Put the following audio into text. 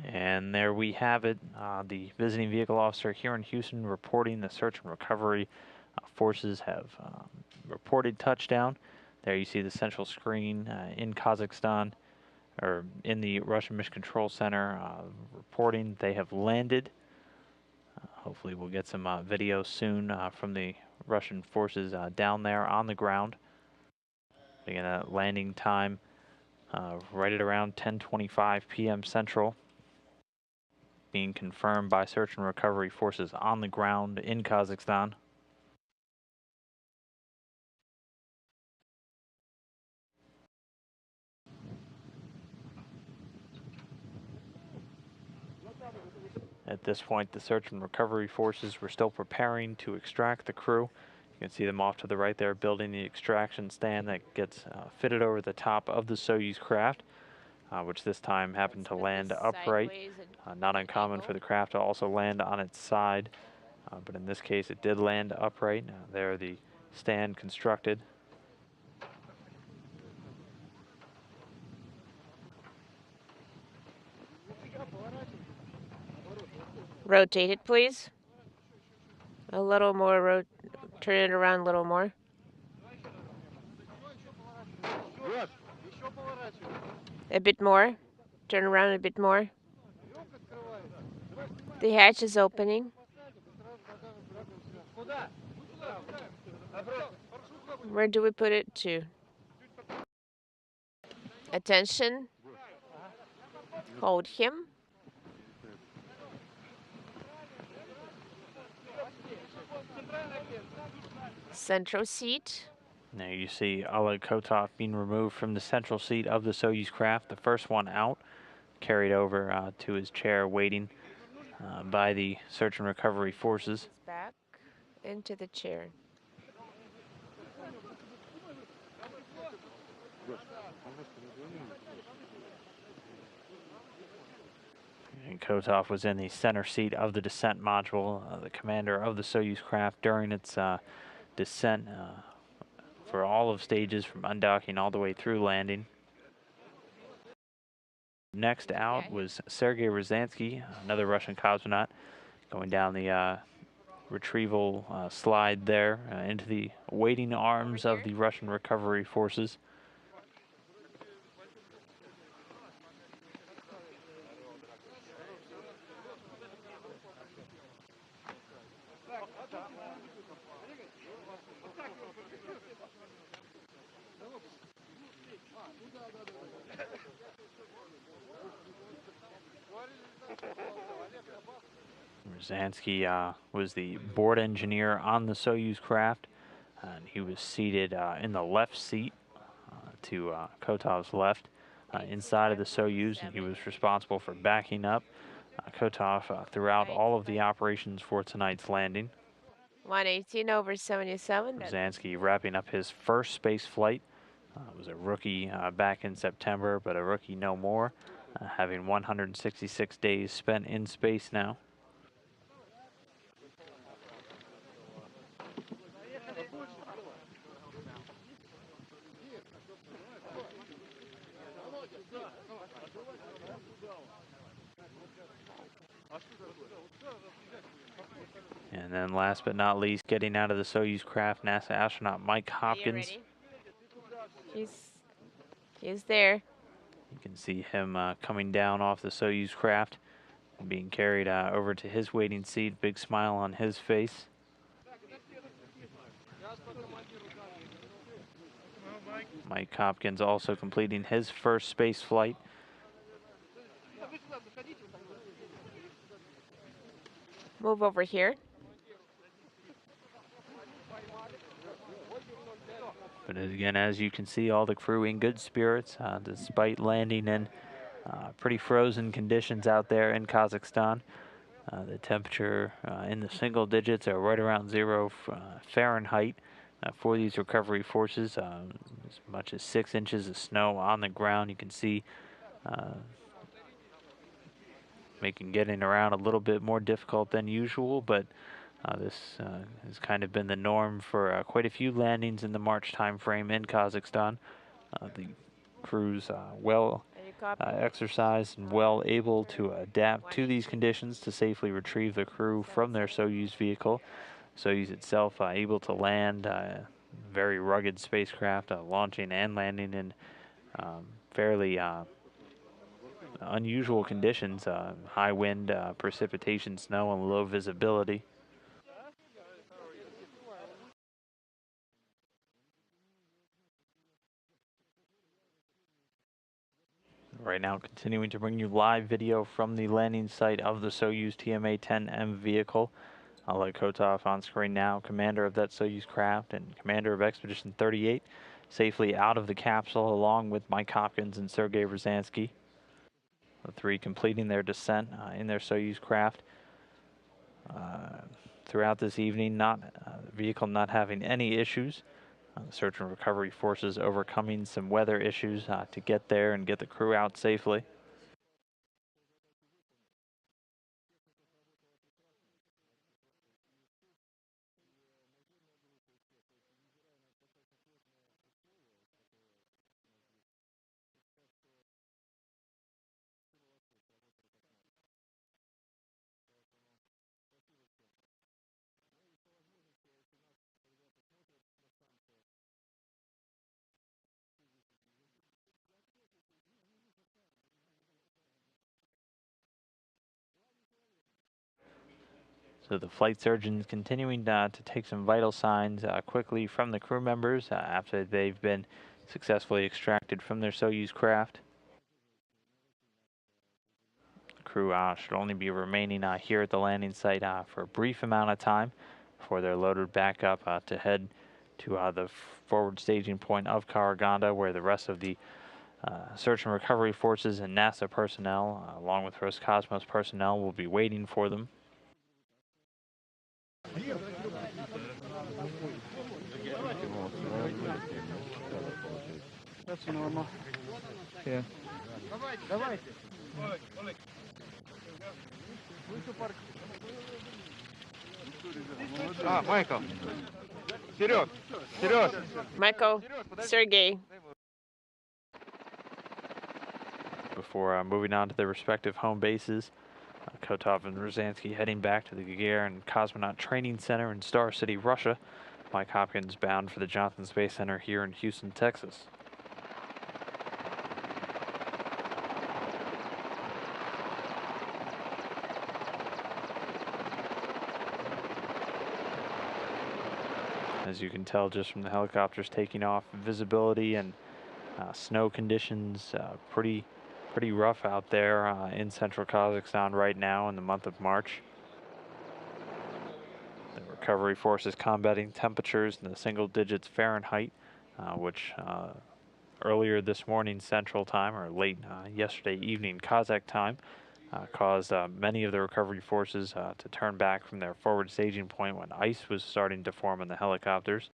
And there we have it, the visiting vehicle officer here in Houston reporting the search and recovery forces have reported touchdown. There you see the central screen in Kazakhstan, or in the Russian Mission Control Center, reporting they have landed. Hopefully we'll get some video soon from the Russian forces down there on the ground. Again, that landing time right at around 10:25 p.m. Central, being confirmed by search and recovery forces on the ground in Kazakhstan. At this point, the search and recovery forces were still preparing to extract the crew. You can see them off to the right there, building the extraction stand that gets fitted over the top of the Soyuz craft, which this time happened to land upright. Not uncommon for the craft to also land on its side, but in this case it did land upright. There the stand constructed. Rotate it, please. A little more, turn it around a little more. A bit more. Turn around a bit more. The hatch is opening. Where do we put it to? Attention. Hold him. Central seat. Now you see Oleg Kotov being removed from the central seat of the Soyuz craft, the first one out, carried over to his chair waiting by the search and recovery forces. Back into the chair. And Kotov was in the center seat of the descent module, the commander of the Soyuz craft during its descent for all of stages from undocking all the way through landing. Next out was Sergey Ryazanskiy, another Russian cosmonaut, going down the retrieval slide there into the waiting arms of the Russian recovery forces. Ryazanskiy was the board engineer on the Soyuz craft, and he was seated in the left seat to Kotov's left inside of the Soyuz, and he was responsible for backing up Kotov throughout all of the operations for tonight's landing. 118/77. Ryazanskiy wrapping up his first space flight. Was a rookie back in September, but a rookie no more, having 166 days spent in space now. And then last but not least, getting out of the Soyuz craft, NASA astronaut Mike Hopkins. He's there. You can see him coming down off the Soyuz craft and being carried over to his waiting seat. Big smile on his face. Mike Hopkins also completing his first space flight. Move over here. But again, as you can see, all the crew in good spirits, despite landing in pretty frozen conditions out there in Kazakhstan. The temperature in the single digits are right around 0 Fahrenheit for these recovery forces. As much as 6 inches of snow on the ground. You can see making getting around a little bit more difficult than usual, but this has kind of been the norm for quite a few landings in the March time frame in Kazakhstan. The crews well exercised and well able to adapt to these conditions to safely retrieve the crew from their Soyuz vehicle. Soyuz itself able to land very rugged spacecraft, launching and landing in fairly unusual conditions, high wind, precipitation, snow, and low visibility. Right now, continuing to bring you live video from the landing site of the Soyuz TMA-10M vehicle. Oleg Kotov on screen now, commander of that Soyuz craft and commander of Expedition 38, safely out of the capsule along with Mike Hopkins and Sergey Ryazanskiy. The three completing their descent in their Soyuz craft. Throughout this evening, the vehicle not having any issues. The search and recovery forces overcoming some weather issues to get there and get the crew out safely. So the flight surgeons continuing to take some vital signs quickly from the crew members after they've been successfully extracted from their Soyuz craft. The crew should only be remaining here at the landing site for a brief amount of time before they're loaded back up to head to the forward staging point of Karaganda, where the rest of the search and recovery forces and NASA personnel, along with Roscosmos personnel, will be waiting for them. That's normal. Yeah. Michael. Вперед! Michael, Sergey. Before moving on to their respective home bases, Kotov and Ryazanskiy heading back to the Gagarin Cosmonaut Training Center in Star City, Russia. Mike Hopkins bound for the Johnson Space Center here in Houston, Texas. As you can tell just from the helicopters taking off, visibility and snow conditions pretty rough out there in central Kazakhstan right now in the month of March. The recovery forces combating temperatures in the single digits Fahrenheit, which earlier this morning Central Time, or late yesterday evening Kazakh time, caused many of the recovery forces to turn back from their forward staging point when ice was starting to form on the helicopters.